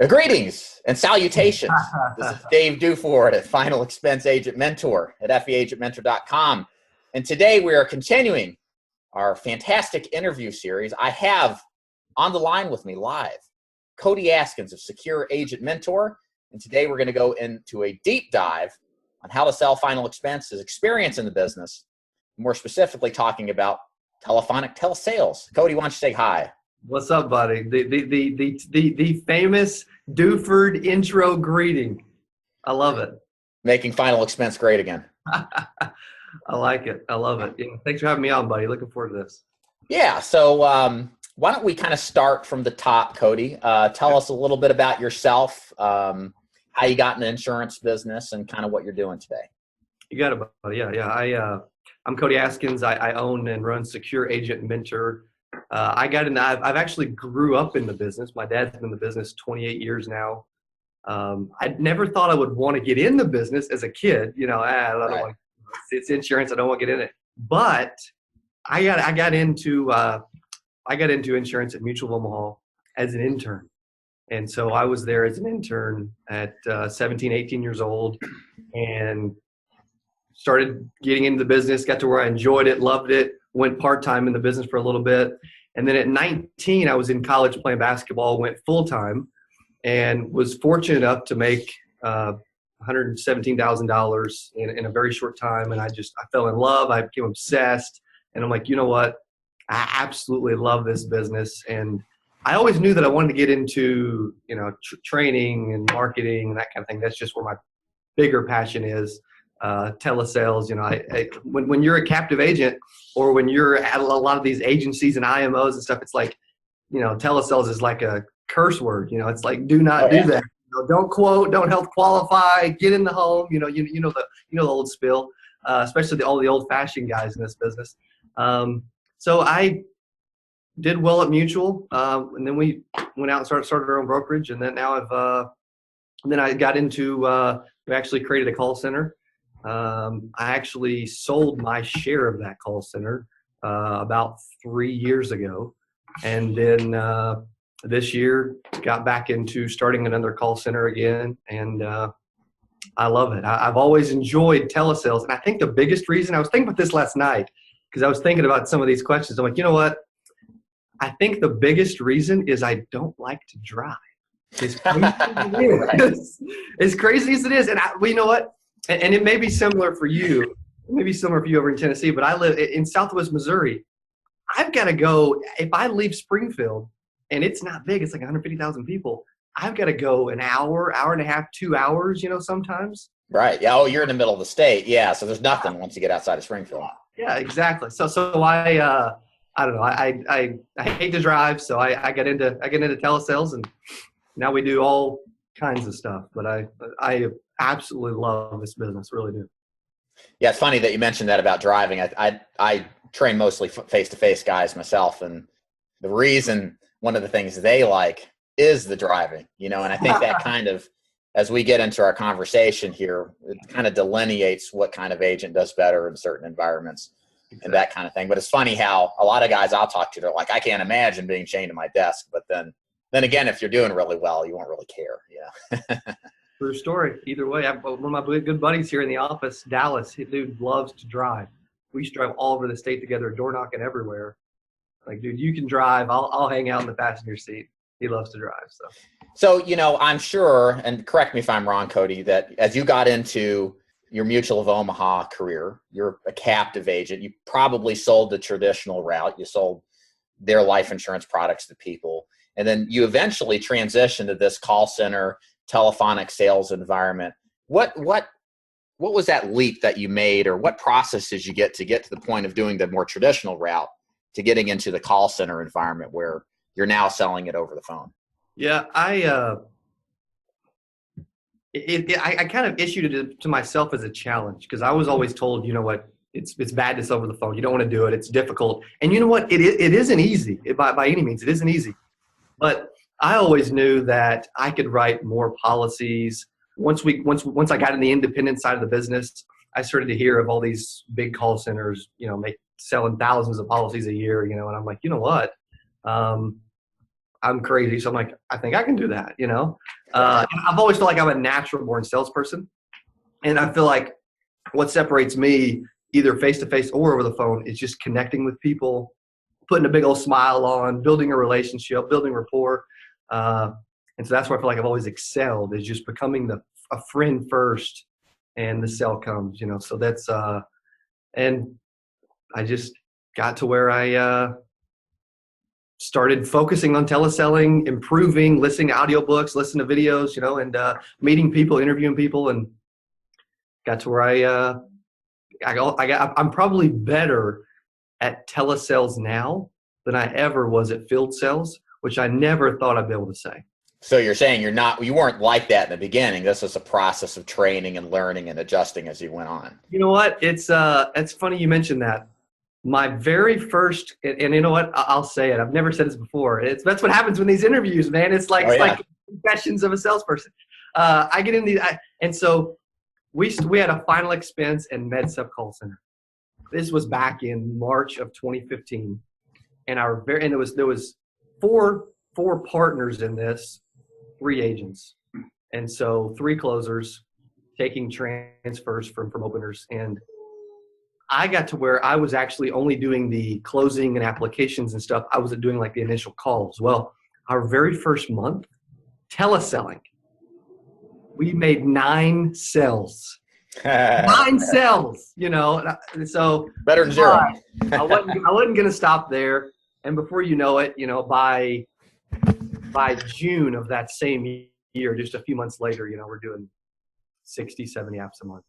Greetings and salutations. This is Dave Duford at Final Expense Agent Mentor at feagentmentor.com. And today we are continuing our fantastic interview series. I have on the line with me live Cody Askins of Secure Agent Mentor. And today we're going to go into a deep dive on how to sell Final Expense, his experience in the business, more specifically talking about telephonic telesales. Cody, why don't you say hi? What's up, buddy? The famous Duford intro greeting. I love it. Making Final Expense great again. I like it. I love it. Yeah, thanks for having me on, buddy. Looking forward to this. Yeah. So why don't we kind of start from the top, Cody? Tell us a little bit about yourself, how you got in the insurance business, and kind of what you're doing today. You got it, buddy. Yeah. I'm Cody Askins. I own and run Secure Agent Mentor. I've actually grew up in the business. My dad's been in the business 28 years now. I never thought I would want to get in the business as a kid. I don't want, it's insurance. I don't want to get in it. But I got into insurance at Mutual of Omaha as an intern. And so I was there as an intern at 17, 18 years old and started getting into the business, got to where I enjoyed it, loved it, went part-time in the business for a little bit. And then at 19, I was in college playing basketball, went full-time, and was fortunate enough to make $117,000 in a very short time. And I fell in love. I became obsessed. And I'm like, you know what? I absolutely love this business. And I always knew that I wanted to get into, training and marketing and that kind of thing. That's just where my bigger passion is. Telesales, when you're a captive agent or when you're at a lot of these agencies and IMOs and stuff, it's like, telesales is like a curse word. It's like, do not do that. Don't quote, don't help qualify, get in the home. You know the old spiel, especially all the old fashioned guys in this business. So I did well at Mutual, and then we went out and started our own brokerage, and then now then I got into we actually created a call center. I actually sold my share of that call center about 3 years ago, and then this year got back into starting another call center again, and I love it. I've always enjoyed telesales, and I think the biggest reason, I was thinking about this last night because I was thinking about some of these questions. I'm like, you know what? I think the biggest reason is I don't like to drive. As crazy as it is. As crazy as it is, and you know what? And it may be similar for you. It may be similar for you over in Tennessee, but I live in Southwest Missouri. I've got to go, if I leave Springfield, and it's not big, it's like 150,000 people, I've got to go an hour, hour and a half, 2 hours, sometimes. Right. Yeah. Oh, you're in the middle of the state. Yeah. So there's nothing once you get outside of Springfield. Yeah, exactly. So I don't know. I hate to drive, so I get into telesales, and now we do all kinds of stuff. But I absolutely love this business, really do. Yeah, it's funny that you mentioned that about driving. I train mostly face-to-face guys myself, and the reason, one of the things they like is the driving, and I think that kind of, as we get into our conversation here, it kind of delineates what kind of agent does better in certain environments. Exactly. And that kind of thing. But it's funny how a lot of guys I'll talk to, they're like, I can't imagine being chained to my desk. But then again, if you're doing really well, you won't really care. Yeah. True story. Either way, one of my good buddies here in the office, Dallas, his dude loves to drive. We used to drive all over the state together, door knocking everywhere. Like, dude, you can drive. I'll hang out in the passenger seat. He loves to drive. So, I'm sure, and correct me if I'm wrong, Cody, that as you got into your Mutual of Omaha career, you're a captive agent. You probably sold the traditional route. You sold their life insurance products to people. And then you eventually transitioned to this call center, telephonic sales environment. What was that leap that you made, or what process did you get to the point of doing the more traditional route to getting into the call center environment where you're now selling it over the phone? Yeah, I kind of issued it to myself as a challenge, because I was always told, it's bad to sell over the phone. You don't want to do it. It's difficult. And you know what? It isn't easy by any means. It isn't easy. But I always knew that I could write more policies. Once I got in the independent side of the business, I started to hear of all these big call centers, selling thousands of policies a year, and I'm like, you know what? I'm crazy. So I'm like, I think I can do that, you know? And I've always felt like I'm a natural born salesperson. And I feel like what separates me either face to face or over the phone is just connecting with people, putting a big old smile on, building a relationship, building rapport. And so that's where I feel like I've always excelled, is just becoming a friend first, and the sale comes, you know. So that's and I just got to where I started focusing on teleselling, improving, listening to audiobooks, listening to videos, you know, and meeting people, interviewing people, and got to where I'm probably better at telesales now than I ever was at field sales, which I never thought I'd be able to say. So you're saying you weren't like that in the beginning. This was a process of training and learning and adjusting as you went on. You know what? It's funny you mentioned that. My very first, and you know what? I'll say it. I've never said this before. That's what happens when these interviews, man. It's like like confessions of a salesperson. I get in these, and so we had a final expense and MedSub call center. This was back in March of 2015, and there was four partners in this, 3 agents, and so 3 closers taking transfers from openers. And I got to where I was actually only doing the closing and applications and stuff. I wasn't doing like the initial calls. Well, our very first month teleselling, we made 9 sales. 9 sales, you know. So better than 0. I wasn't going to stop there. And before you know it, you know, by June of that same year, just a few months later, you know, we're doing 60, 70 apps a month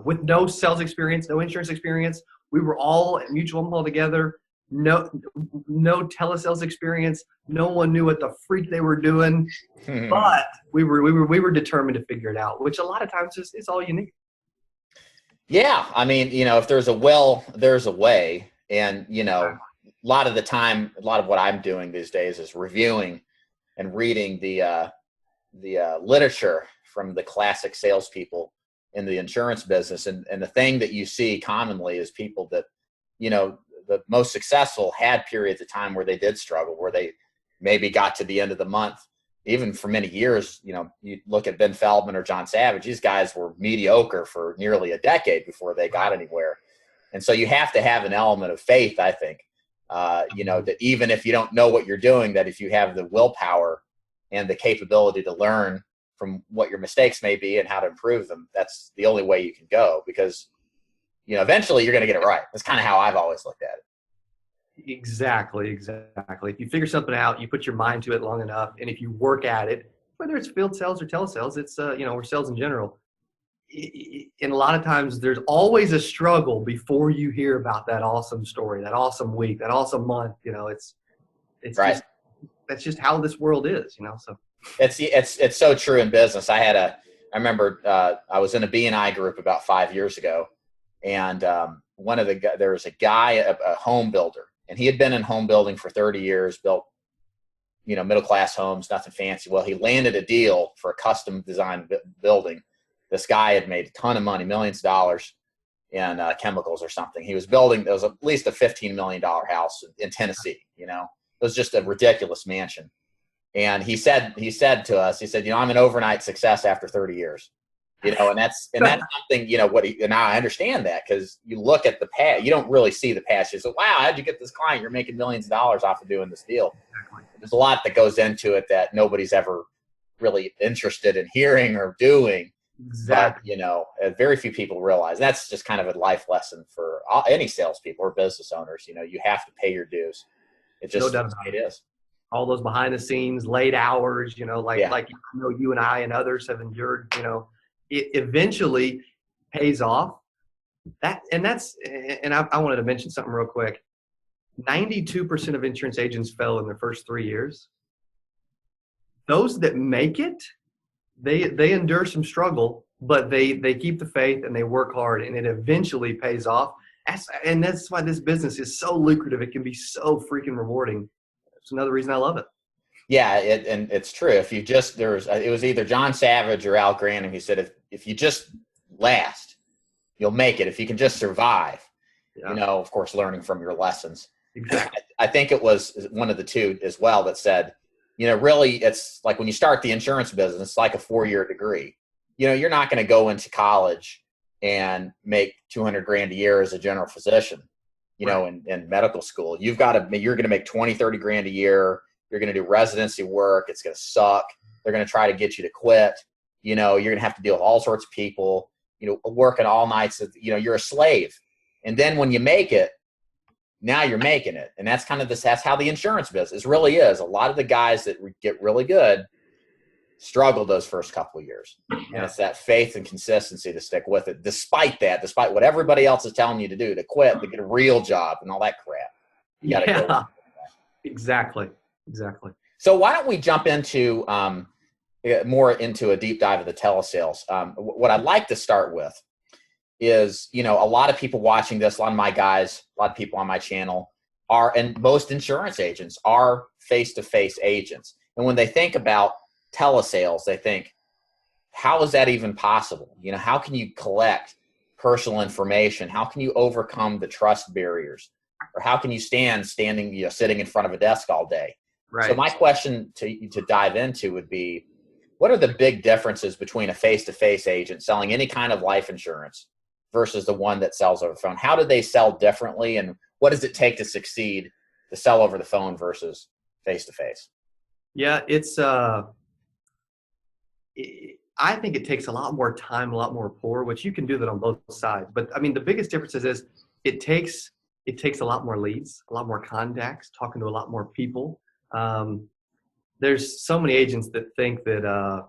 with no sales experience, no insurance experience. We were all at Mutual Home together. No telesales experience. No one knew what the freak they were doing, but we were determined to figure it out, which a lot of times is all you need. Yeah. I mean, you know, if there's a will, there's a way. And, you know, a lot of the time, a lot of what I'm doing these days is reviewing and reading the literature from the classic salespeople in the insurance business. And the thing that you see commonly is people that, you know, the most successful had periods of time where they did struggle, where they maybe got to the end of the month, even for many years. You know, you look at Ben Feldman or John Savage, these guys were mediocre for nearly a decade before they got anywhere. And so you have to have an element of faith, I think, you know, that even if you don't know what you're doing, that if you have the willpower and the capability to learn from what your mistakes may be and how to improve them, that's the only way you can go, because, you know, eventually you're going to get it right. That's kind of how I've always looked at it. Exactly. If you figure something out, you put your mind to it long enough, and if you work at it, whether it's field sales or telesales, it's you know, or sales in general. And a lot of times there's always a struggle before you hear about that awesome story, that awesome week, that awesome month. You know, it's right. That's just how this world is, you know. So it's so true in business. I remember I was in a B&I group about 5 years ago, and there was a guy, a home builder, and he had been in home building for 30 years, built, you know, middle class homes, nothing fancy. Well, he landed a deal for a custom designed building. This guy had made a ton of money, millions of dollars in chemicals or something. He was building, there was at least a $15 million house in Tennessee. You know, it was just a ridiculous mansion. And he said to us, he said, you know, I'm an overnight success after 30 years, you know, and that's something, you know, and now I understand that, because you look at the past, you don't really see the past. You say, wow, how'd you get this client? You're making millions of dollars off of doing this deal. There's a lot that goes into it that nobody's ever really interested in hearing or doing. Exactly. But, you know, very few people realize. That's just kind of a life lesson for any salespeople or business owners. You know, you have to pay your dues. It just it is. All those behind the scenes, late hours, you know, like you know, you and I and others have endured. You know, it eventually pays off. I wanted to mention something real quick. 92% of insurance agents fail in their first 3 years. Those that make it, they endure some struggle, but they keep the faith and they work hard, and it eventually pays off. And that's why this business is so lucrative. It can be so freaking rewarding. It's another reason I love it. Yeah, and it's true. If you just, it was either John Savage or Al Granum. He said, if you just last, you'll make it. If you can just survive, you know, of course, learning from your lessons. Exactly. I think it was one of the two as well that said, really it's like when you start the insurance business, it's like a 4-year degree. You're not going to go into college and make 200 grand a year as a general physician, in medical school. You're going to make 20, 30 grand a year. You're going to do residency work. It's going to suck. They're going to try to get you to quit. You're going to have to deal with all sorts of people, working all nights. You're a slave. And then when you make it, now you're making it. And that's that's how the insurance business really is. A lot of the guys that get really good struggle those first couple of years. And it's that faith and consistency to stick with it. Despite what everybody else is telling you to do, to quit, to get a real job and all that crap. You gotta go. Exactly. So why don't we jump into more into a deep dive of the telesales? What I'd like to start with is, a lot of people watching this, a lot of my guys, a lot of people on my channel and most insurance agents are face-to-face agents. And when they think about telesales, they think, how is that even possible? How can you collect personal information? How can you overcome the trust barriers? Or how can you standing, sitting in front of a desk all day? Right. So my question to dive into would be, what are the big differences between a face-to-face agent selling any kind of life insurance versus the one that sells over the phone? How do they sell differently, and what does it take to succeed to sell over the phone versus face-to-face? Yeah, I think it takes a lot more time, a lot more rapport, which you can do that on both sides. But I mean, the biggest difference is it takes a lot more leads, a lot more contacts, talking to a lot more people. There's so many agents that think that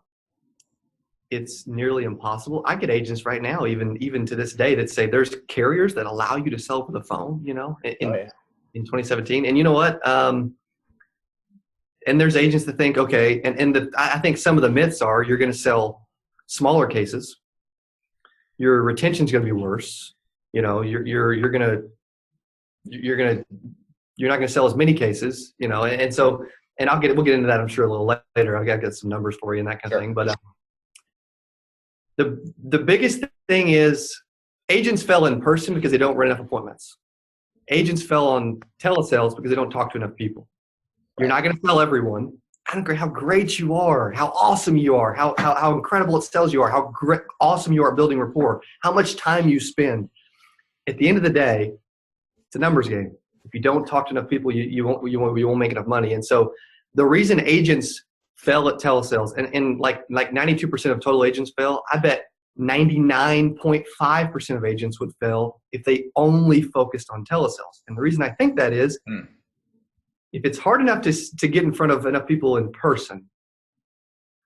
it's nearly impossible. I get agents right now, even to this day, that say there's carriers that allow you to sell over the phone, in 2017. And you know what? And there's agents that think, okay, I think some of the myths are you're going to sell smaller cases. Your retention's going to be worse. You're not going to sell as many cases, and so, and we'll get into that, I'm sure, a little later. I've got to get some numbers for you and that kind of thing. But the biggest thing is agents fail in person because they don't run enough appointments. Agents fail on telesales because they don't talk to enough people. You're not going to sell everyone. I don't care how great you are, how awesome you are, how incredible it sells you are, how awesome you are building rapport, how much time you spend. At the end of the day, it's a numbers game. If you don't talk to enough people, you won't make enough money. And so the reason agents fail at telesales, and like 92% of total agents fail, I bet 99.5% of agents would fail if they only focused on telesales. And the reason I think that is, if it's hard enough to get in front of enough people in person,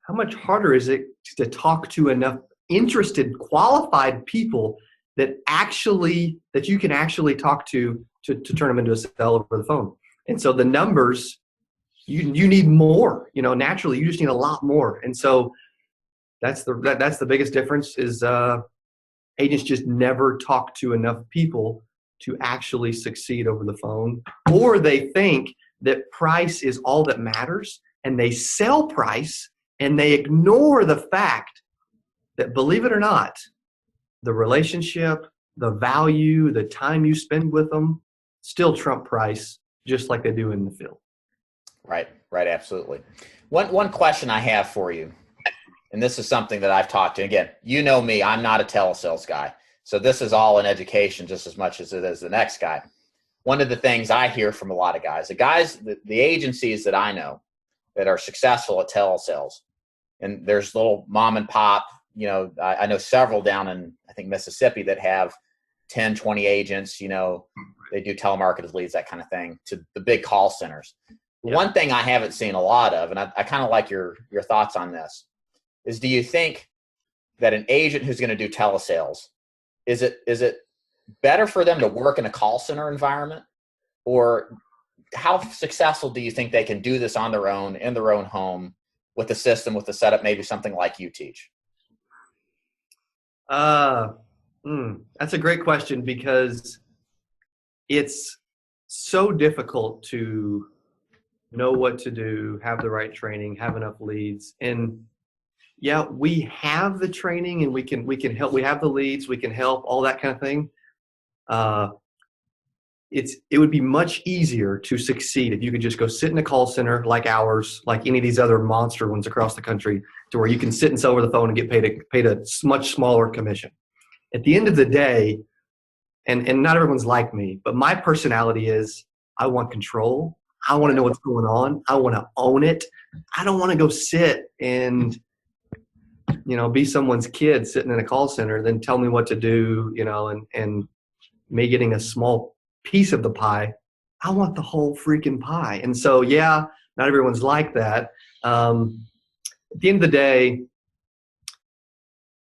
how much harder is it to talk to enough interested, qualified people that you can actually talk to turn them into a sale over the phone? And so the numbers, you need more. Naturally, you just need a lot more. And so that's the biggest difference is agents just never talk to enough people to actually succeed over the phone, or they think that price is all that matters, and they sell price, and they ignore the fact that, believe it or not, the relationship, the value, the time you spend with them still trump price, just like they do in the field. Right, absolutely. One question I have for you, and this is something that I've talked to. Again, you know me, I'm not a telesales guy, so this is all in education just as much as it is the next guy. One of the things I hear from a lot of guys, the agencies that I know that are successful at telesales, and there's little mom and pop, I know several down in, I think, Mississippi that have 10, 20 agents, they do telemarketed leads, that kind of thing, to the big call centers. Yeah. One thing I haven't seen a lot of, and I kind of like your thoughts on this, is do you think that an agent who's going to do telesales, is it better for them to work in a call center environment, or how successful do you think they can do this on their own, in their own home, with the system, with the setup, maybe something like you teach? That's a great question, because it's so difficult to know what to do, have the right training, have enough leads. And yeah, we have the training and we can help. We have the leads, we can help, all that kind of thing. it would be much easier to succeed if you could just go sit in a call center like ours, like any of these other monster ones across the country, to where you can sit and sell over the phone and get paid a much smaller commission. At the end of the day, and not everyone's like me, but my personality is I want control. I want to know what's going on. I want to own it. I don't want to go sit and, be someone's kid sitting in a call center, then tell me what to do, and me getting a small piece of the pie. I want the whole freaking pie. And so, yeah, not everyone's like that. At the end of the day,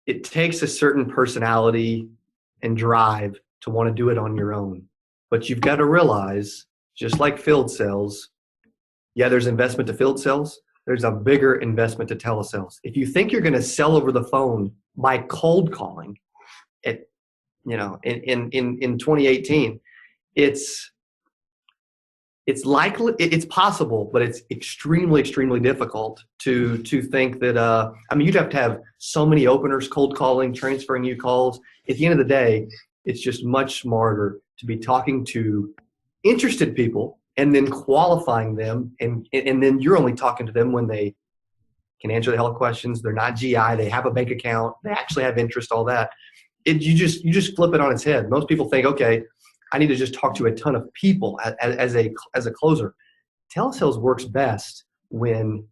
it takes a certain personality and drive to want to do it on your own. But you've got to realize, just like field sales, yeah, there's investment to field sales. There's a bigger investment to telesales. If you think you're going to sell over the phone by cold calling, in 2018, it's likely, it's possible, but it's extremely, extremely difficult to think that, you'd have to have so many openers cold calling, transferring you calls. At the end of the day, it's just much smarter to be talking to interested people and then qualifying them. And then you're only talking to them when they can answer the health questions. They're not GI. They have a bank account. They actually have interest, all that. You just flip it on its head. Most people think, okay, I need to just talk to a ton of people as a closer. Telesales works best when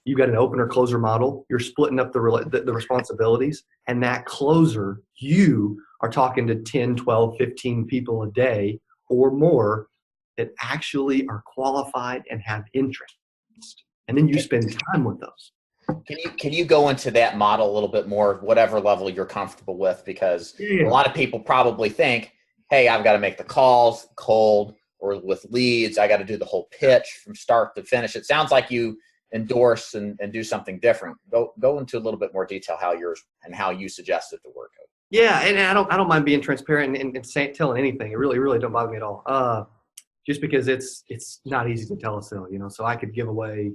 you've got an opener closer model. You're splitting up the responsibilities, and that closer, you are talking to 10, 12, 15 people a day or more that actually are qualified and have interest. And then you spend time with those. Can you go into that model a little bit more, whatever level you're comfortable with? Because a lot of people probably think, hey, I've got to make the calls cold or with leads. I got to do the whole pitch from start to finish. It sounds like you endorse and do something different. Go into a little bit more detail how you suggest it to work. Yeah, and I don't mind being transparent and telling anything. It really don't bother me at all. Just because it's not easy to tell a sale, so I could give away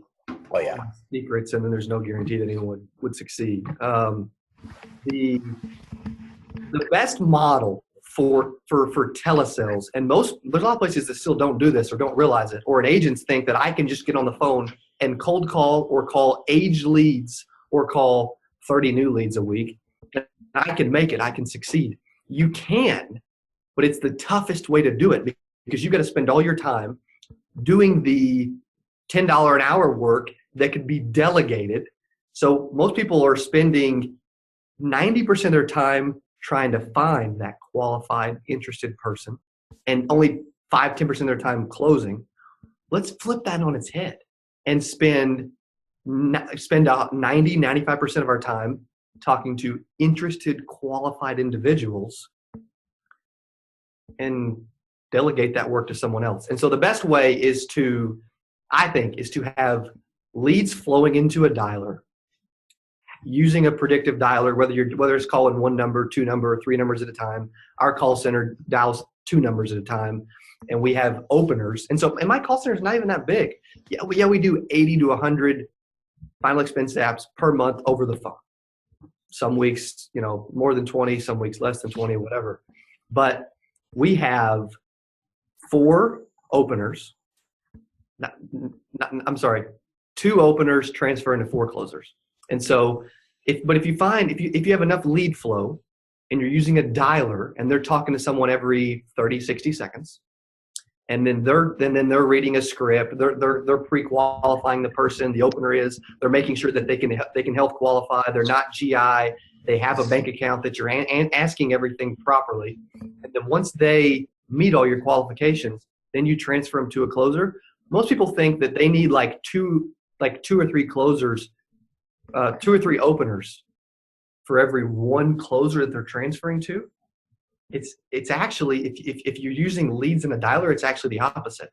secrets, and then there's no guarantee that anyone would succeed. The best model for telesales, and there's a lot of places that still don't do this or don't realize it, or agents think that I can just get on the phone and cold call or call aged leads or call 30 new leads a week. I can make it. I can succeed. You can, but it's the toughest way to do it, because you got to spend all your time doing the $10 an hour work that could be delegated. So most people are spending 90% of their time trying to find that qualified, interested person, and only 5-10% of their time closing. Let's flip that on its head and spend 90-95% of our time talking to interested, qualified individuals and delegate that work to someone else. And so the best way is to have leads flowing into a dialer using a predictive dialer, whether it's calling one number, two number, or three numbers at a time. Our call center dials 2 numbers at a time, and we have openers. And my call center is not even that big. Yeah, we do 80 to 100 final expense apps per month over the phone. Some weeks, more than 20, some weeks less than 20, whatever. But we have 4 openers. 2 openers transfer into 4 closers. And so, if you have enough lead flow and you're using a dialer and they're talking to someone every 30, 60 seconds, and then they're reading a script, they're pre-qualifying the person, the opener is, they're making sure that they can health qualify, they're not GI, they have a bank account, that you're asking everything properly. And then once they meet all your qualifications, then you transfer them to a closer. Most people think that they need like two or three closers, 2 or 3 openers for every 1 closer that they're transferring to. It's actually, if you're using leads in a dialer, it's actually the opposite.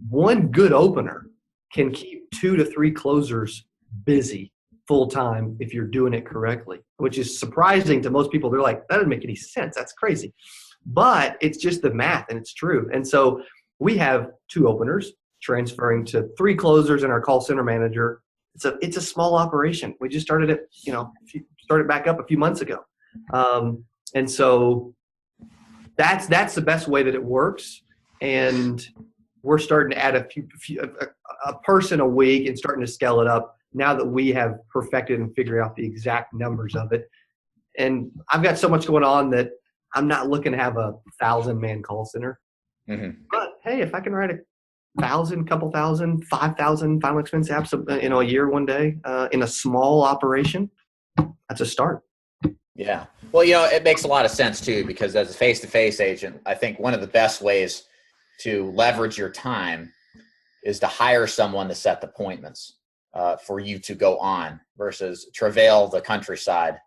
1 good opener can keep 2 to 3 closers busy full time if you're doing it correctly, which is surprising to most people. They're like, that doesn't make any sense. That's crazy. But it's just the math, and it's true. And so we have 2 openers transferring to 3 closers and our call center manager. It's a small operation. We just started it, started back up a few months ago. And so that's the best way that it works. and we're starting to add a person a week and starting to scale it up now that we have perfected and figured out the exact numbers of it. And I've got so much going on that I'm not looking to have a 1,000-man call center. Mm-hmm. But hey, if I can write 1,000, couple thousand, 5,000 final expense apps, a year, one day, in a small operation, that's a start. Yeah. Well, it makes a lot of sense too, because as a face-to-face agent, I think one of the best ways to leverage your time is to hire someone to set the appointments for you to go on versus travail the countryside,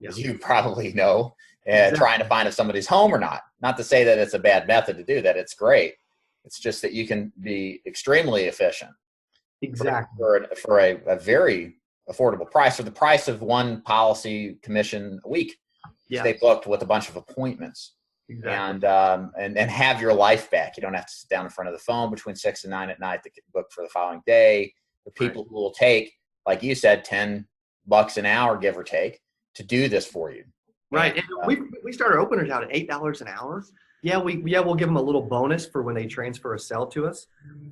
as you probably know, and trying to find if somebody's home or not. Not to say that it's a bad method to do that. It's great. It's just that you can be extremely efficient. Exactly. For a very affordable price, for the price of one policy commission a week. Yeah. Stay booked with a bunch of appointments. Exactly. And have your life back. You don't have to sit down in front of the phone between 6 and 9 at night to get booked for the following day. The people who will take, like you said, $10 an hour, give or take, to do this for you. Right. And we start our openers out at $8 an hour. Yeah, we'll give them a little bonus for when they transfer a sale to us,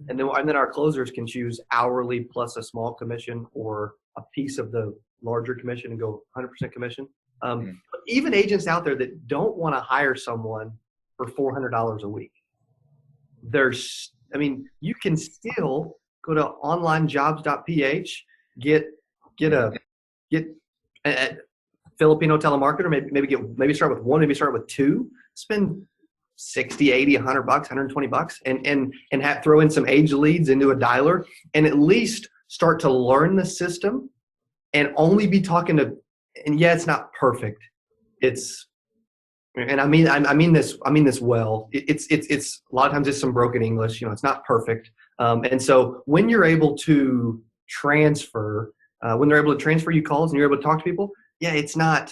and then our closers can choose hourly plus a small commission or a piece of the larger commission and go 100% commission. But even agents out there that don't want to hire someone for $400 a week, you can still go to onlinejobs.ph, get a Filipino telemarketer, maybe start with one, maybe start with two, spend 60, 80, $100, $120, and throw in some age leads into a dialer, and at least start to learn the system and only be talking to. And yeah, it's not perfect. I mean this well. It's a lot of times it's some broken English. It's not perfect. And so when you're able to transfer, when they're able to transfer you calls and you're able to talk to people, yeah, it's not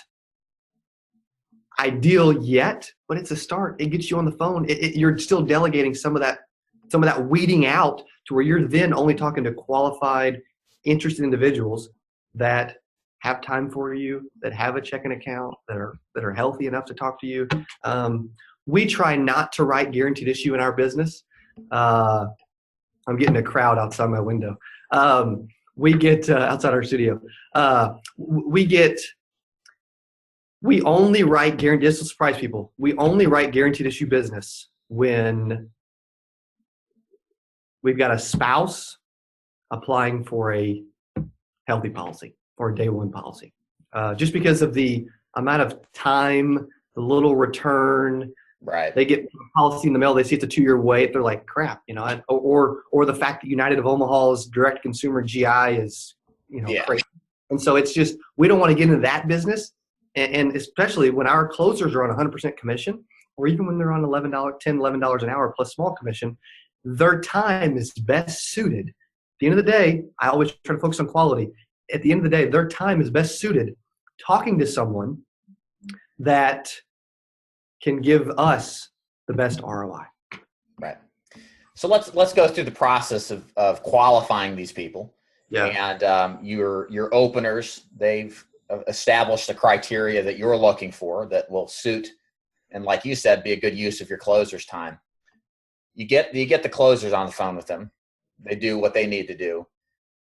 ideal yet, but it's a start. It gets you on the phone. You're still delegating some of that weeding out to where you're then only talking to qualified, interested individuals that have time for you, that have a checking account, that are healthy enough to talk to you. We try not to write guaranteed issue in our business. I'm getting a crowd outside my window. We get outside our studio. We only write guaranteed. This will surprise people. We only write guaranteed issue business when we've got a spouse applying for a healthy policy or a day one policy. Just because of the amount of time, the little return. Right. They get a policy in the mail. They see it's a 2-year wait. They're like, crap, or the fact that United of Omaha's direct consumer GI is, crazy. And so it's just, we don't want to get into that business. And especially when our closers are on 100% commission, or even when they're on $10, $11 an hour plus small commission, their time is best suited. At the end of the day, I always try to focus on quality. At the end of the day, their time is best suited talking to someone that can give us the best ROI. Right. So let's go through the process of qualifying these people. Yeah. And your openers, they've established the criteria that you're looking for that will suit, and like you said, be a good use of your closer's time. You get the closers on the phone with them. They do what they need to do.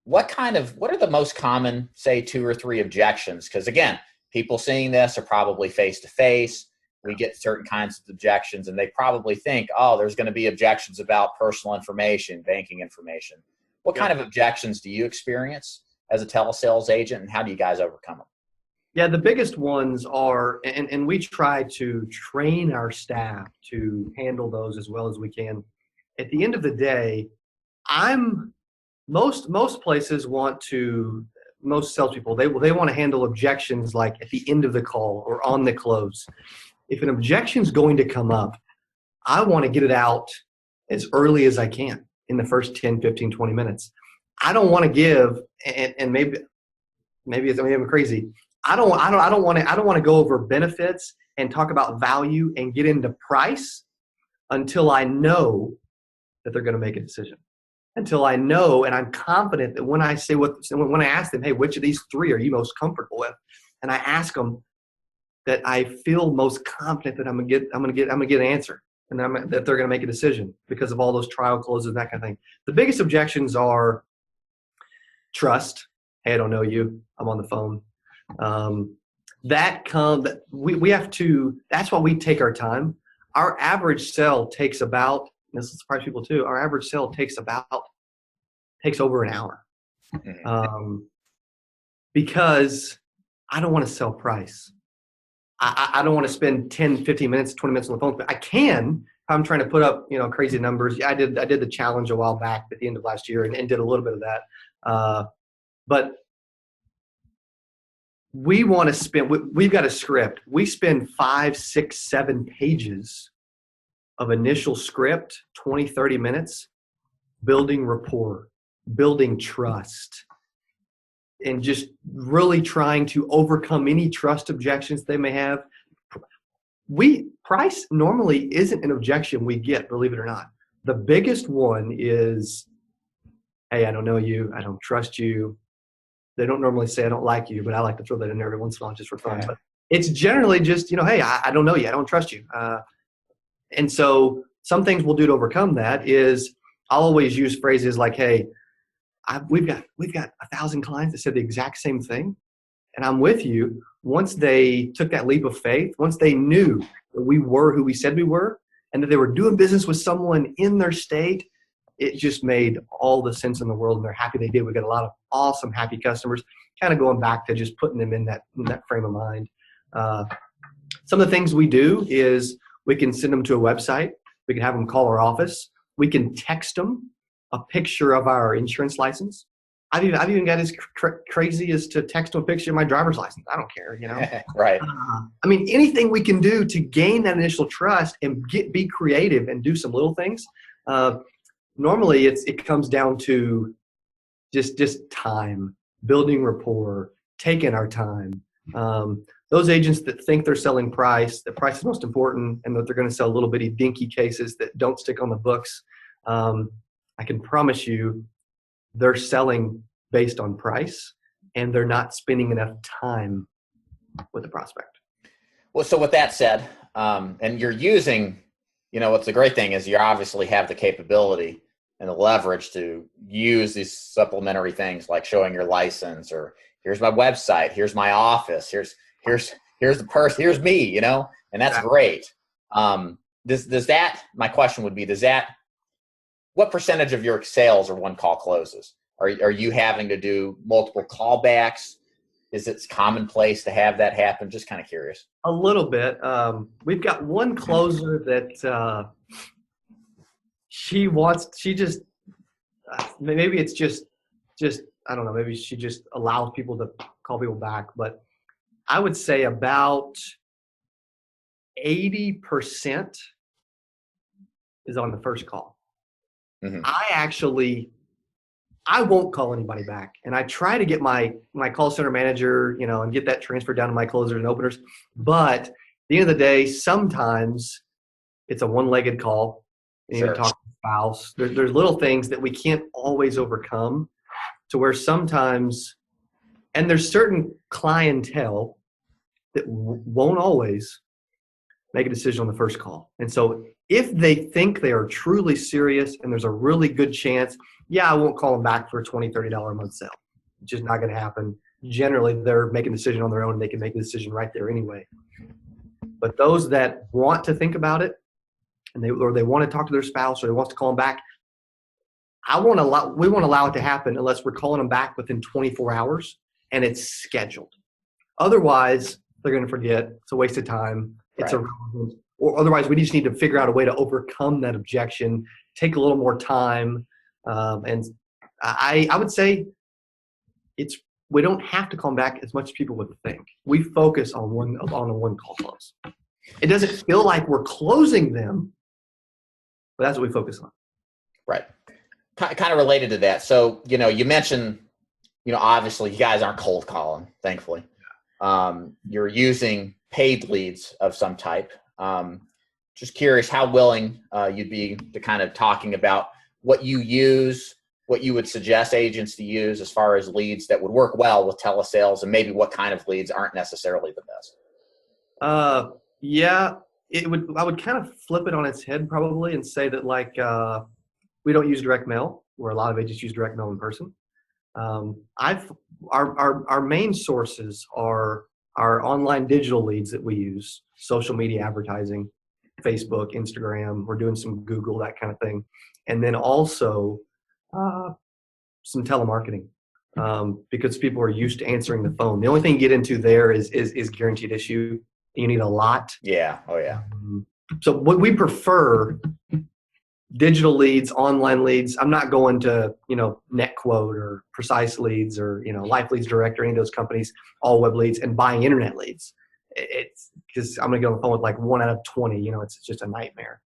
What are the most common, say, 2 or 3 objections? Because again, people seeing this are probably face to face. We get certain kinds of objections, and they probably think, oh, there's going to be objections about personal information, banking information. What kind of objections do you experience as a telesales agent, and how do you guys overcome them? Yeah, the biggest ones are, and we try to train our staff to handle those as well as we can. At the end of the day, most salespeople, they want to handle objections like at the end of the call or on the close. If an objection is going to come up, I want to get it out as early as I can in the first 10, 15, 20 minutes. I don't want to give, and maybe I'm crazy. I don't want to go over benefits and talk about value and get into price until I know that they're going to make a decision. Until I know and I'm confident that when I ask them, hey, which of these 3 are you most comfortable with? And I ask them that I feel most confident that I'm gonna get an answer. and that they're going to make a decision because of all those trial closes and that kind of thing. The biggest objections are trust. Hey, I don't know you. I'm on the phone. We have to, that's why we take our time. Our average sale takes about, this will surprise people too, our average sale takes over an hour. Because I don't want to sell price. I don't want to spend 10, 15 minutes, 20 minutes on the phone. But I can if I'm trying to put up, crazy numbers. I did the challenge a while back at the end of last year and did a little bit of that. But we want to spend, we've got a script. We spend 5, 6, 7 pages of initial script, 20, 30 minutes, building rapport, building trust, and just really trying to overcome any trust objections they may have. Price normally isn't an objection we get, believe it or not. The biggest one is, hey, I don't know you. I don't trust you. They don't normally say I don't like you, but I like to throw that in there every once in a while just for fun. But it's generally just, hey, I don't know you. I don't trust you. And so some things we'll do to overcome that is I'll always use phrases like, hey, we've got 1,000 clients that said the exact same thing. And I'm with you. Once they took that leap of faith, once they knew that we were who we said we were and that they were doing business with someone in their state, it just made all the sense in the world, and they're happy they did. We got a lot of awesome, happy customers, kind of going back to just putting them in that frame of mind. Some of the things we do is we can send them to a website. We can have them call our office. We can text them a picture of our insurance license. I've even got as crazy as to text them a picture of my driver's license. I don't care, Right. Anything we can do to gain that initial trust and be creative and do some little things. Normally it comes down to just time, building rapport, taking our time. Those agents that think they're selling price, that price is most important, and that they're going to sell little bitty dinky cases that don't stick on the books, I can promise you they're selling based on price, and they're not spending enough time with the prospect. Well, so with that said, and you're using, what's the great thing is you obviously have the capability and the leverage to use these supplementary things like showing your license, or here's my website, here's my office, here's the person, here's me, and that's great. Does that, my question would be, what percentage of your sales are one call closes? Are you having to do multiple callbacks? Is it commonplace to have that happen? Just kind of curious. A little bit. We've got one closer that maybe it's just I don't know, maybe she just allows people to call people back, but I would say about 80% is on the first call. Mm-hmm. I won't call anybody back, and I try to get my call center manager, and get that transferred down to my closers and openers. But at the end of the day, sometimes it's a one-legged call. You need to talk to the spouse. There's little things that we can't always overcome, to where sometimes, and there's certain clientele that won't always make a decision on the first call. And so if they think they are truly serious and there's a really good chance, I won't call them back for a $20, $30 a month sale. It's just not going to happen. Generally, they're making a decision on their own, and they can make a decision right there anyway. But those that want to think about it, and they want to talk to their spouse, or they want to call them back, we won't allow it to happen unless we're calling them back within 24 hours and it's scheduled. Otherwise, they're going to forget. It's a waste of time. It's irrelevant. Or otherwise, we just need to figure out a way to overcome that objection, take a little more time. And I would say we don't have to call them back as much as people would think. We focus on a one call close. It doesn't feel like we're closing them, but that's what we focus on. Right. Kind of related to that. So, you mentioned, obviously you guys aren't cold calling, thankfully. You're using paid leads of some type. Just curious how willing you'd be to kind of talking about what you use, what you would suggest agents to use as far as leads that would work well with telesales, and maybe what kind of leads aren't necessarily the best. I would kind of flip it on its head probably and say that like we don't use direct mail, where a lot of agents use direct mail in person. Our main sources are our online digital leads that we use, social media advertising, Facebook, Instagram. We're doing some Google, that kind of thing, and then also some telemarketing, because people are used to answering the phone. The only thing you get into there is guaranteed issue. You need a lot. Yeah. Oh yeah. So what we prefer, digital leads, online leads. I'm not going to, NetQuote or Precise Leads or, Life Leads Direct or any of those companies, all web leads, and buying internet leads. It's because I'm going to get on the phone with like 1 out of 20, it's just a nightmare.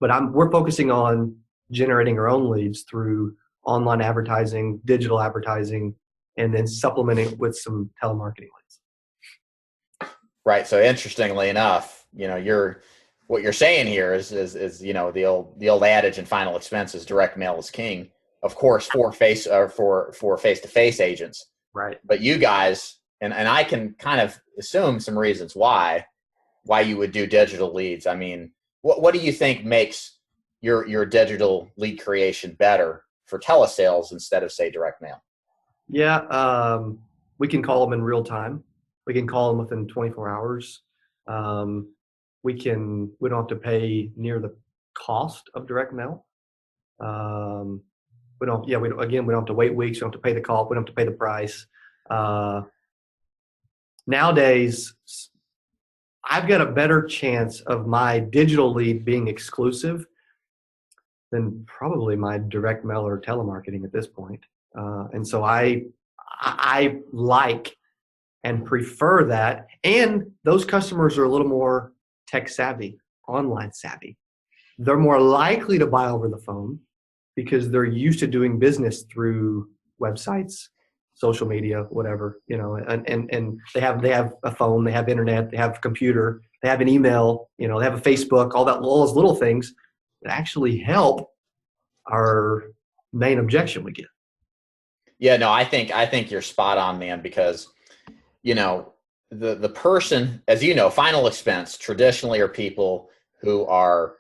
But we're focusing on generating our own leads through online advertising, digital advertising, and then supplementing with some telemarketing leads. Right. So interestingly enough, what you're saying here is the old adage in final expenses, direct mail is king, of course, for face-to-face agents. Right. But you guys, and I can kind of assume some reasons why you would do digital leads. I mean, what do you think makes your digital lead creation better for telesales instead of, say, direct mail? Yeah. We can call them in real time. We can call them within 24 hours. We don't have to pay near the cost of direct mail. We don't have to wait weeks. We don't have to pay the call. We don't have to pay the price. Nowadays, I've got a better chance of my digital lead being exclusive than probably my direct mail or telemarketing at this point. And so I like and prefer that. And those customers are a little more tech savvy, online savvy. They're more likely to buy over the phone because they're used to doing business through websites, social media, whatever, and they have a phone, they have internet, they have a computer, they have an email, they have a Facebook, all those little things that actually help our main objection we get. Yeah, no, I think you're spot on, man, because the person, as you know, final expense traditionally are people who are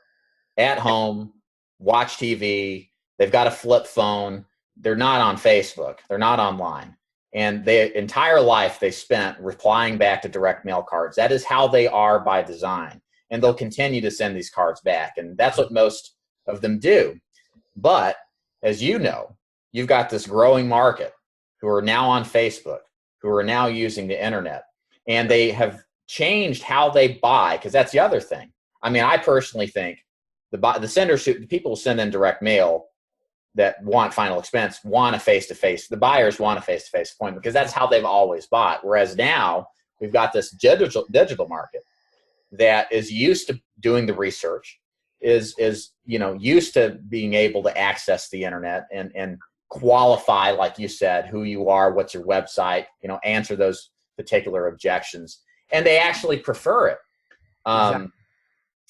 at home, watch TV, they've got a flip phone, they're not on Facebook, they're not online. And their entire life they spent replying back to direct mail cards. That is how they are by design. And they'll continue to send these cards back. And that's what most of them do. But as you know, you've got this growing market who are now on Facebook, who are now using the internet. And they have changed how they buy, because that's the other thing. I mean, I personally think the senders, the people who send in direct mail that want final expense want a face-to-face. The buyers want a face-to-face appointment because that's how they've always bought. Whereas now we've got this digital market that is used to doing the research, is used to being able to access the internet and qualify, like you said, who you are, what's your website, answer those particular objections, and they actually prefer it. Exactly.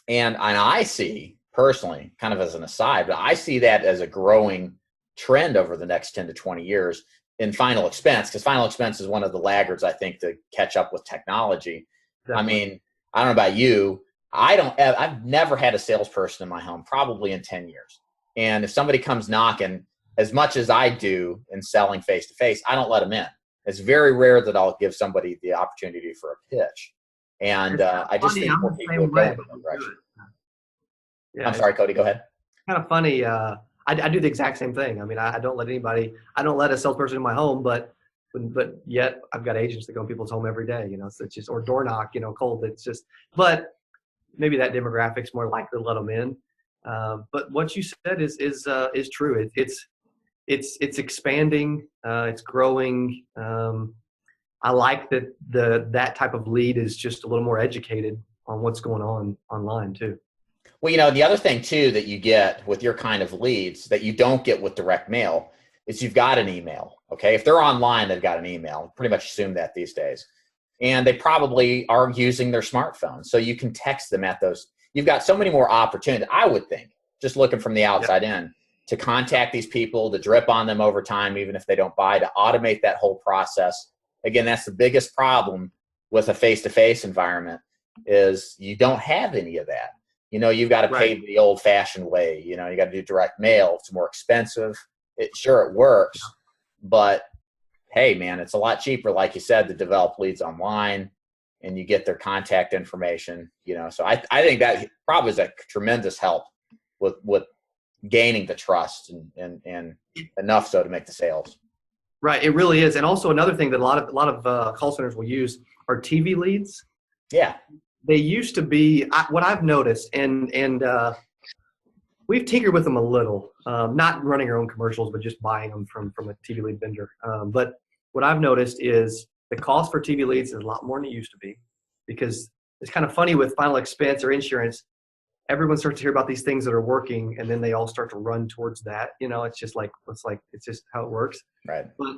And I see personally, kind of as an aside, but I see that as a growing trend over the next 10 to 20 years in final expense, because final expense is one of the laggards, I think, to catch up with technology. Definitely. I mean, I don't know about you. I've never had a salesperson in my home, probably in 10 years. And if somebody comes knocking, as much as I do in selling face-to-face, I don't let them in. It's very rare that I'll give somebody the opportunity for a pitch. And I just think more people will go in that direction. Yeah, I'm sorry, Cody, go ahead. Kind of funny. I do the exact same thing. I mean, I don't let a salesperson in my home, but yet I've got agents that go in people's home every day, so it's just, or door knock, cold. It's just, but maybe that demographic's more likely to let them in. But what you said is true. It's expanding. It's growing. I like that type of lead is just a little more educated on what's going on online too. Well, the other thing too that you get with your kind of leads that you don't get with direct mail is you've got an email. Okay, if they're online, they've got an email. Pretty much assume that these days, and they probably are using their smartphone, so you can text them at those. You've got so many more opportunities, I would think, just looking from the outside in, to contact these people, to drip on them over time, even if they don't buy, to automate that whole process. Again, that's the biggest problem with a face-to-face environment, is you don't have any of that. You've got to pay the old fashioned way. You got to do direct mail. It's more expensive. Sure, it works, but hey, man, it's a lot cheaper, like you said, to develop leads online, and you get their contact information. So I think that probably is a tremendous help with gaining the trust and enough so to make the sales. Right, it really is. And also another thing that a lot of call centers will use are TV leads. Yeah, they used to be what I've noticed, and we've tinkered with them a little, not running our own commercials, but just buying them from a TV lead vendor. But what I've noticed is the cost for TV leads is a lot more than it used to be, because it's kind of funny with final expense or insurance. Everyone starts to hear about these things that are working, and then they all start to run towards that. It's just it's just how it works. Right. But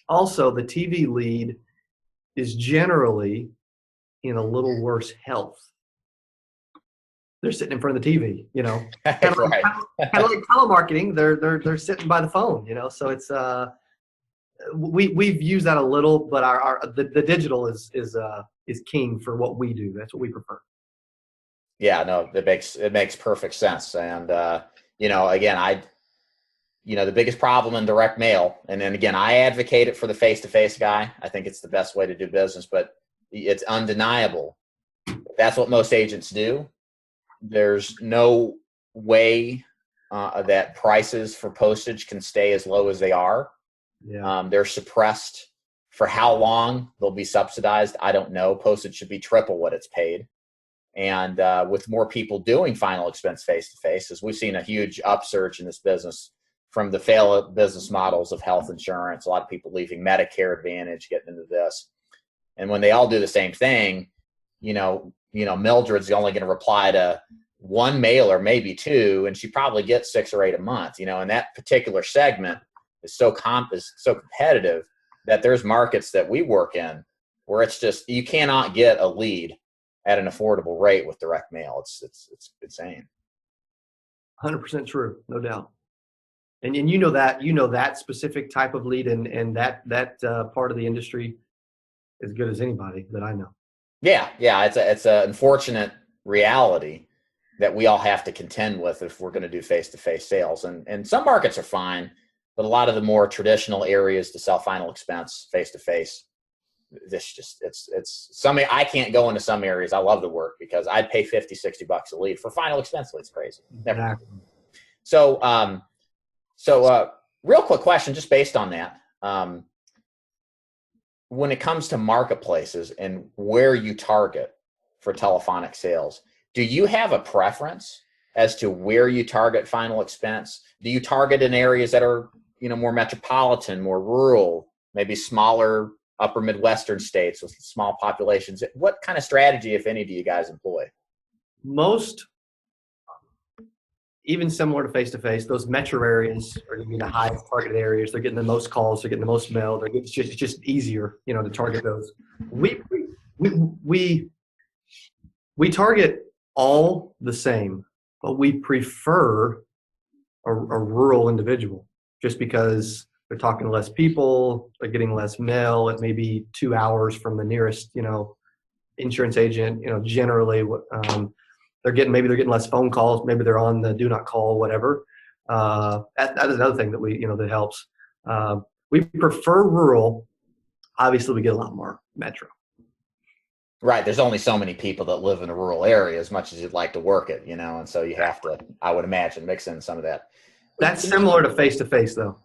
also the TV lead is generally in a little worse health. They're sitting in front of the TV, kind of like telemarketing. They're sitting by the phone, So it's we've used that a little, but the digital is king for what we do. That's what we prefer. Yeah, no, it makes perfect sense. And again, the biggest problem in direct mail, and then again, I advocate it for the face-to-face guy. I think it's the best way to do business, but it's undeniable. That's what most agents do. There's no way that prices for postage can stay as low as they are. Yeah. They're suppressed. For how long they'll be subsidized, I don't know. Postage should be triple what it's paid. And with more people doing final expense face-to-face, as we've seen a huge upsurge in this business from the failed business models of health insurance, a lot of people leaving Medicare Advantage, getting into this. And when they all do the same thing, Mildred's only going to reply to one mailer, maybe two, and she probably gets 6 or 8 a month. And that particular segment is so competitive that there's markets that we work in where it's just, you cannot get a lead at an affordable rate with direct mail. It's insane. 100% true, no doubt. And that specific type of lead and that part of the industry as good as anybody that I know. Yeah. It's an unfortunate reality that we all have to contend with if we're going to do face-to-face sales. And some markets are fine, but a lot of the more traditional areas to sell final expense face-to-face, it's something I can't go into some areas. I love the work because I'd pay $50, $60 a lead for final expense leads. Crazy. Never. Exactly. So real quick question, just based on that. When it comes to marketplaces and where you target for telephonic sales, do you have a preference as to where you target final expense? Do you target in areas that are, more metropolitan, more rural, maybe smaller upper Midwestern states with small populations? What kind of strategy, if any, do you guys employ? Most, even similar to face-to-face, those metro areas are going to be the highest targeted areas. They're getting the most calls. They're getting the most mail. It's just easier, to target those. We target all the same, but we prefer a rural individual just because they're talking to less people, they're getting less mail. It may be 2 hours from the nearest, insurance agent. Generally, they're getting less phone calls. Maybe they're on the do not call, whatever. That is another thing that that helps. We prefer rural. Obviously, we get a lot more metro. Right. There's only so many people that live in a rural area as much as you'd like to work it, and so you have to, I would imagine, mix in some of that. That's similar to face-to-face, though.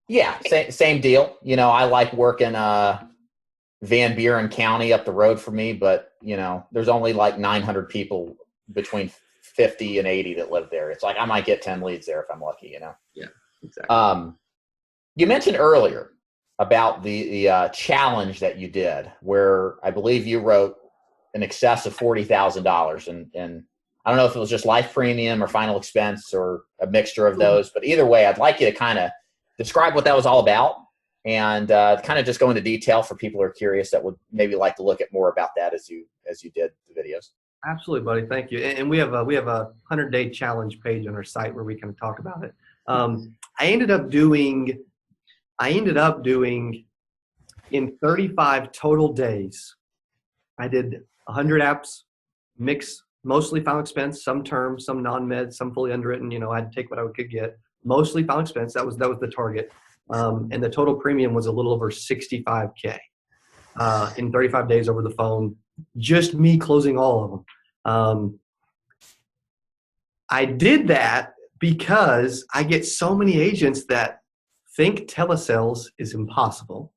Yeah, same deal. I like working Van Buren County up the road from me, but, there's only like 900 people between 50 and 80 that live there. It's like I might get 10 leads there if I'm lucky, Yeah, exactly. You mentioned earlier about the challenge that you did where I believe you wrote in excess of $40,000. And I don't know if it was just life premium or final expense or a mixture of those, but either way, I'd like you to kind of describe what that was all about and kind of just go into detail for people who are curious that would maybe like to look at more about that as you did the videos. Absolutely, buddy. Thank you. And we have a 100-day challenge page on our site where we can talk about it. I ended up doing in 35 total days. I did 100 apps mostly final expense, some term, some non-med, some fully underwritten. I'd take what I could get. Mostly final expense. That was the target. And the total premium was a little over $65K in 35 days over the phone. Just me closing all of them. I did that because I get so many agents that think telesales is impossible,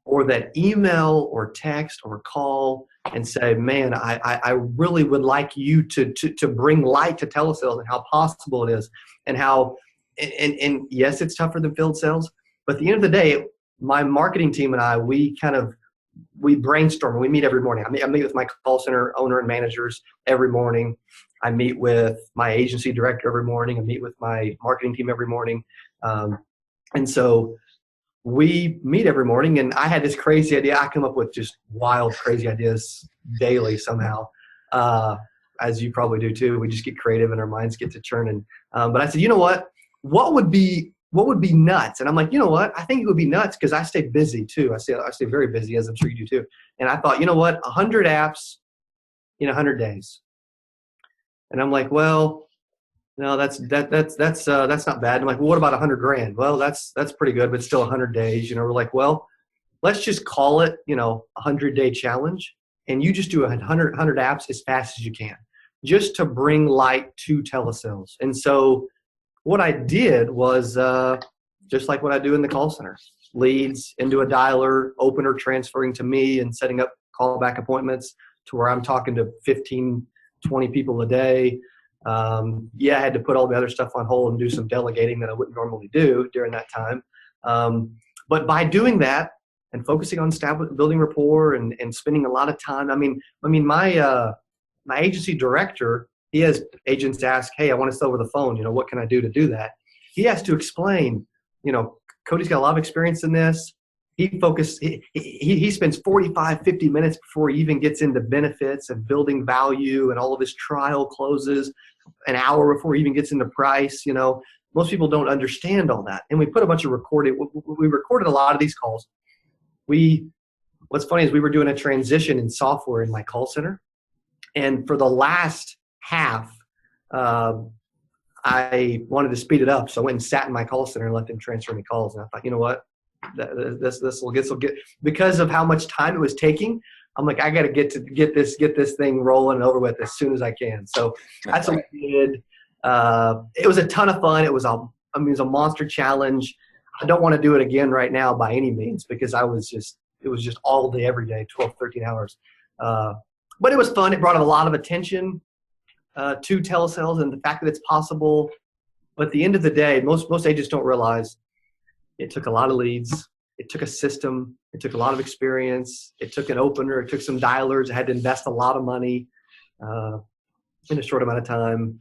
or that email or text or call and say, man, I really would like you to bring light to telesales and how possible it is, and how, and yes, it's tougher than field sales, but at the end of the day, my marketing team and I, we brainstorm. We meet every morning. I meet with my call center owner and managers every morning. I meet with my agency director every morning. I meet with my marketing team every morning. And so we meet every morning, and I had this crazy idea. I come up with just wild, crazy ideas daily somehow, as you probably do too. We just get creative and our minds get to churning. But I said, you know what? What would be nuts? And I'm like, you know what? I think it would be nuts because I stay busy too. I stay very busy, as I'm sure you do too. And I thought, you know what? 100 apps in 100 days. And I'm like, well, no, that's not bad. I'm like, well, what about 100 grand? Well, that's pretty good, but still 100 days. We're like, well, let's just call it, 100-day challenge, and you just do 100 apps as fast as you can, just to bring light to telesales. And so what I did was just like what I do in the call center: leads into a dialer, opener transferring to me, and setting up callback appointments to where I'm talking to 15, 20 people a day. I had to put all the other stuff on hold and do some delegating that I wouldn't normally do during that time. But by doing that and focusing on building rapport and spending a lot of time, my agency director, he has agents ask, hey, I want to sell over the phone. What can I do to do that? He has to explain, Cody's got a lot of experience in this. He spends 45, 50 minutes before he even gets into benefits and building value, and all of his trial closes an hour before he even gets into price. Most people don't understand all that. And we put a bunch of we recorded a lot of these calls. What's funny is we were doing a transition in software in my call center. And for the last half, I wanted to speed it up. So I went and sat in my call center and let them transfer me calls. And I thought, you know what? This will get, because of how much time it was taking. I'm like, I got to get this thing rolling and over with as soon as I can. So that's what we did. It was a ton of fun. It was a monster challenge. I don't want to do it again right now by any means, because it was just all day, every day, 12, 13 hours. But it was fun. It brought a lot of attention to telesales and the fact that it's possible. But at the end of the day, most agents don't realize it took a lot of leads. It took a system. It took a lot of experience. It took an opener. It took some dialers. I had to invest a lot of money in a short amount of time.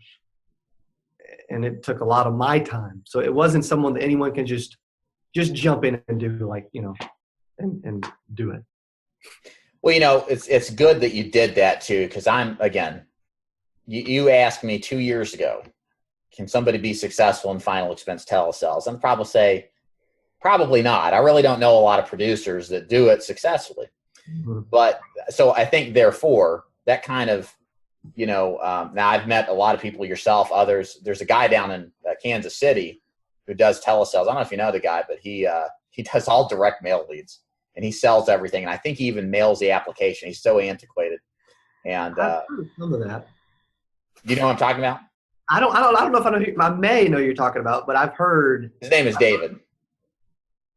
And it took a lot of my time. So it wasn't someone that anyone can just jump in and do, and do it. Well, it's good that you did that too, because you asked me 2 years ago, can somebody be successful in final expense telesales? And probably say, probably not. I really don't know a lot of producers that do it successfully. Mm-hmm. But so I think, therefore, that kind of, now I've met a lot of people, yourself, others. There's a guy down in Kansas City who does telesales. I don't know if you know the guy, but he does all direct mail leads, and he sells everything. And I think he even mails the application. He's so antiquated. And I've heard some of that. You know what I'm talking about? I don't know if I know. I may know who you're talking about, but I've heard. His name is David.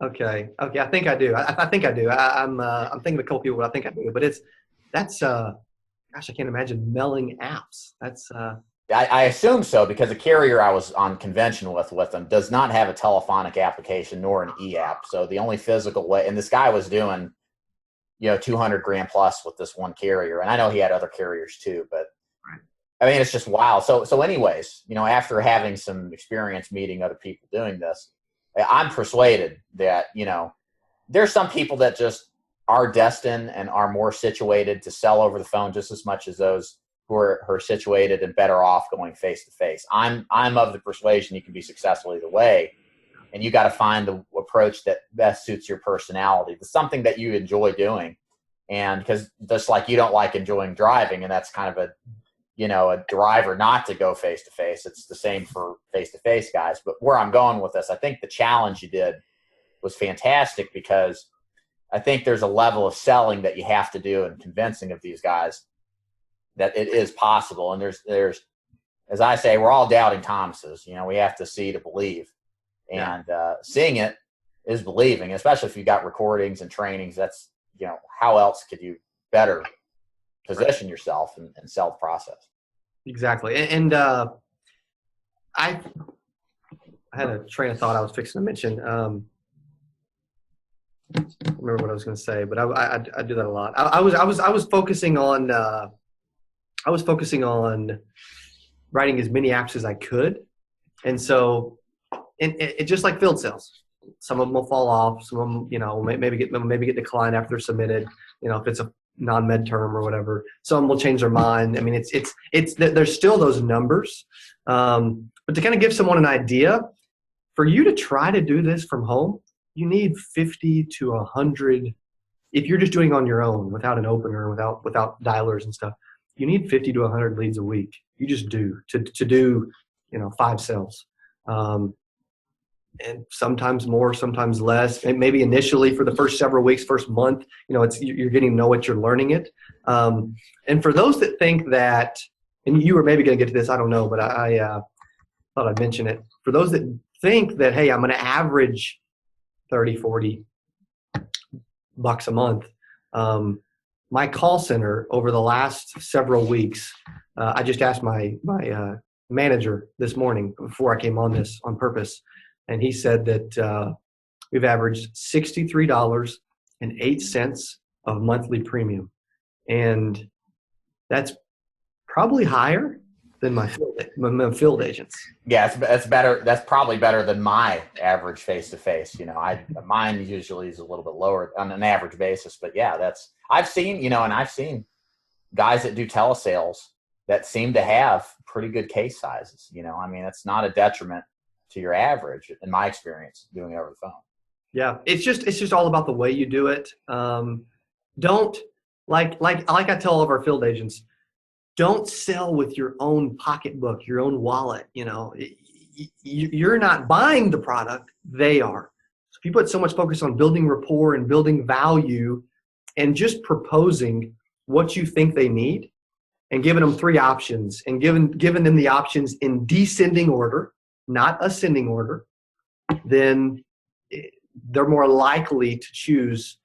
Okay. I think I do. I think I do. I'm thinking of a couple people. I think I do. But that's gosh, I can't imagine mailing apps. That's. I assume so, because the carrier I was on convention with them does not have a telephonic application nor an e-app. So the only physical way, and this guy was doing, 200 grand plus with this one carrier, and I know he had other carriers too, but. It's just wild. So anyways, after having some experience meeting other people doing this, I'm persuaded that, there's some people that just are destined and are more situated to sell over the phone just as much as those who are situated and better off going face to face. I'm of the persuasion you can be successful either way, and you got to find the approach that best suits your personality. It's something that you enjoy doing. And because just like you don't like enjoying driving, and that's kind of a driver not to go face to face. It's the same for face to face guys. But where I'm going with this, I think the challenge you did was fantastic, because I think there's a level of selling that you have to do and convincing of these guys that it is possible. And there's, as I say, we're all doubting Thomases. We have to see to believe, and seeing it is believing, especially if you've got recordings and trainings. That's, how else could you better position yourself and sell the process? Exactly. And I had a train of thought I was fixing to mention. I don't remember what I was going to say, but I do that a lot. I was focusing on writing as many apps as I could, and so it just like field sales. Some of them will fall off. Some of them, maybe get declined after they're submitted. If it's a non-med term or whatever, some will change their mind. I mean, there's still those numbers, but to kind of give someone an idea, for you to try to do this from home, you need 50 to 100. If you're just doing on your own without an opener, without dialers and stuff, you need 50 to 100 leads a week. You just do to do 5 sales. And sometimes more, sometimes less. And maybe initially for the first several weeks, first month, you're getting to know what you're learning it. And for those that think that, and you were maybe going to get to this, I don't know, but I thought I'd mention it. For those that think that, hey, I'm going to average 30, 40 bucks a month. My call center over the last several weeks, I just asked my manager this morning before I came on this on purpose. And he said that we've averaged $63.08 of monthly premium. And that's probably higher than my field agents. Yeah, that's better. That's probably better than my average face-to-face. Mine usually is a little bit lower on an average basis. But yeah, I've seen guys that do telesales that seem to have pretty good case sizes. It's not a detriment to your average, in my experience, doing it over the phone. Yeah, it's just all about the way you do it. Don't like I tell all of our field agents, don't sell with your own pocketbook, your own wallet. You're not buying the product; they are. So if you put so much focus on building rapport and building value, and just proposing what you think they need, and giving them 3 options, and giving them the options in descending order, not ascending order, then they're more likely to choose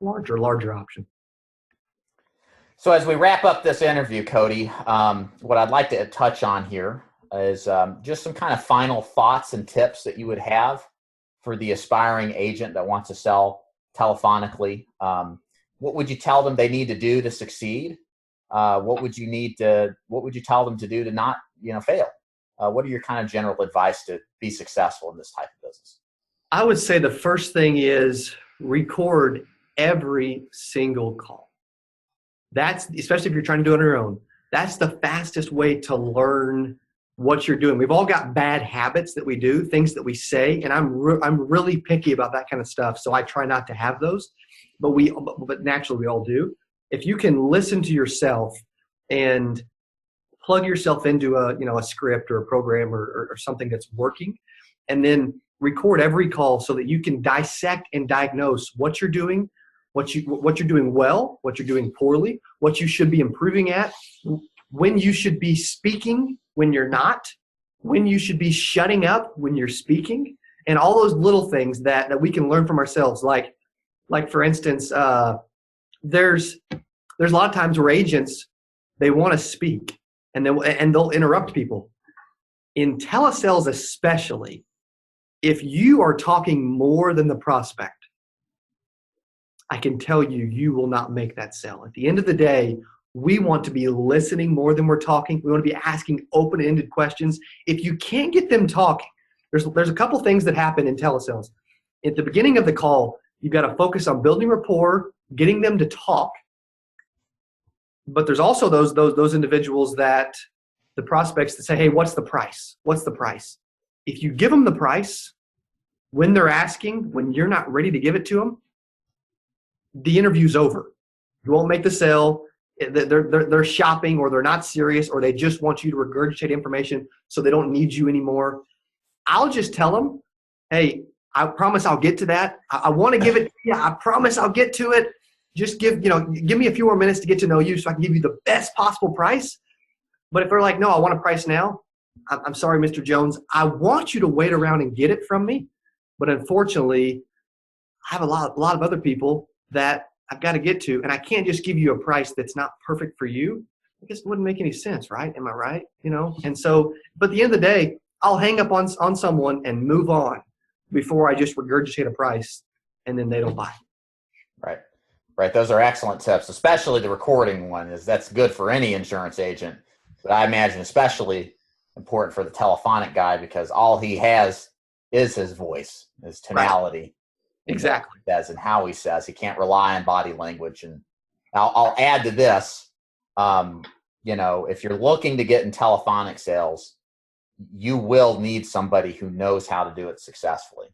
larger option. So as we wrap up this interview, Cody, what I'd like to touch on here is just some kind of final thoughts and tips that you would have for the aspiring agent that wants to sell telephonically. What would you tell them they need to do to succeed? What would you tell them to do to not, fail? What are your kind of general advice to be successful in this type of business? I would say the first thing is record every single call. That's, especially if you're trying to do it on your own, that's the fastest way to learn what you're doing. We've all got bad habits that we do, things that we say, and I'm really picky about that kind of stuff, so I try not to have those, but naturally we all do. If you can listen to yourself and plug yourself into a script or a program or something that's working, and then record every call so that you can dissect and diagnose what you're doing, what you're doing well, what you're doing poorly, what you should be improving at, when you should be speaking when you're not, when you should be shutting up when you're speaking, and all those little things that we can learn from ourselves. Like for instance, there's a lot of times where agents, they want to speak and they'll interrupt people. In telesales especially, if you are talking more than the prospect, I can tell you will not make that sale. At the end of the day, we want to be listening more than we're talking. We want to be asking open-ended questions. If you can't get them talking, there's a couple things that happen in telesales. At the beginning of the call, you've got to focus on building rapport, getting them to talk. But there's also those individuals that the prospects that say, hey, what's the price? What's the price? If you give them the price when they're asking, when you're not ready to give it to them, the interview's over. You won't make the sale. They're shopping, or they're not serious, or they just want you to regurgitate information so they don't need you anymore. I'll just tell them, hey, I promise I'll get to that. I want to give it. Yeah, I promise I'll get to it. Just give me a few more minutes to get to know you so I can give you the best possible price. But if they're like, no, I want a price now. I'm sorry, Mr. Jones. I want you to wait around and get it from me. But unfortunately, I have a lot of other people that I've got to get to, and I can't just give you a price that's not perfect for you. I guess it wouldn't make any sense, right? Am I right? And so, but at the end of the day, I'll hang up on someone and move on before I just regurgitate a price and then they don't buy. Right. Those are excellent tips, especially the recording one. That's good for any insurance agent, but I imagine especially important for the telephonic guy, because all he has is his voice, his tonality. Right. Exactly. He says and how he says. He can't rely on body language. And I'll add to this. If you're looking to get in telephonic sales, you will need somebody who knows how to do it successfully.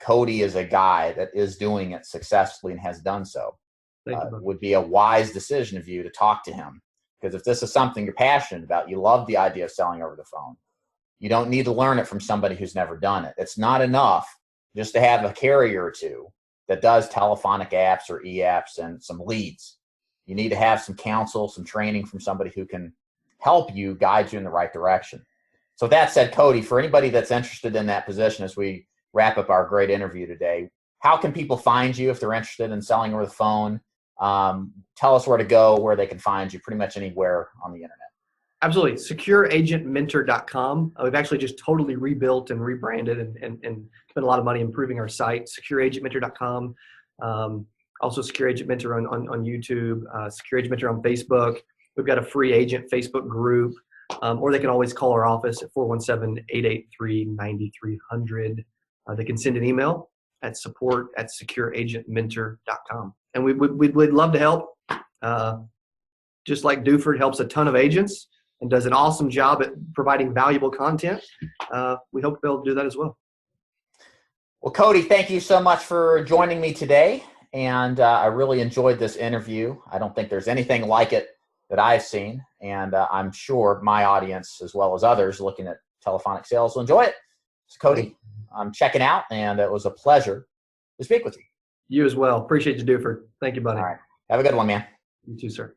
Cody is a guy that is doing it successfully and has done so. Would be a wise decision of you to talk to him, because if this is something you're passionate about, you love the idea of selling over the phone, you don't need to learn it from somebody who's never done it. It's not enough just to have a carrier or two that does telephonic apps or e-apps and some leads. You need to have some counsel, some training from somebody who can help you, guide you in the right direction. So with that said, Cody, for anybody that's interested in that position, as we wrap up our great interview today, how can people find you if they're interested in selling over the phone? Tell us where to go, where they can find you, pretty much anywhere on the internet. Absolutely. SecureAgentMentor.com. We've actually just totally rebuilt and rebranded and spent a lot of money improving our site. SecureAgentMentor.com. Also Secure Agent Mentor on YouTube, Secure Agent Mentor on Facebook. We've got a free agent Facebook group, or they can always call our office at 417-883-9300. They can send an email at support@secureagentmentor.com. And we'd love to help. Just like Duford helps a ton of agents and does an awesome job at providing valuable content, we hope to be able to do that as well. Well, Cody, thank you so much for joining me today. And I really enjoyed this interview. I don't think there's anything like it that I've seen. And I'm sure my audience, as well as others looking at telephonic sales, will enjoy it. So, Cody, I'm checking out, and it was a pleasure to speak with you. You as well. Appreciate you, Duford. Thank you, buddy. All right. Have a good one, man. You too, sir.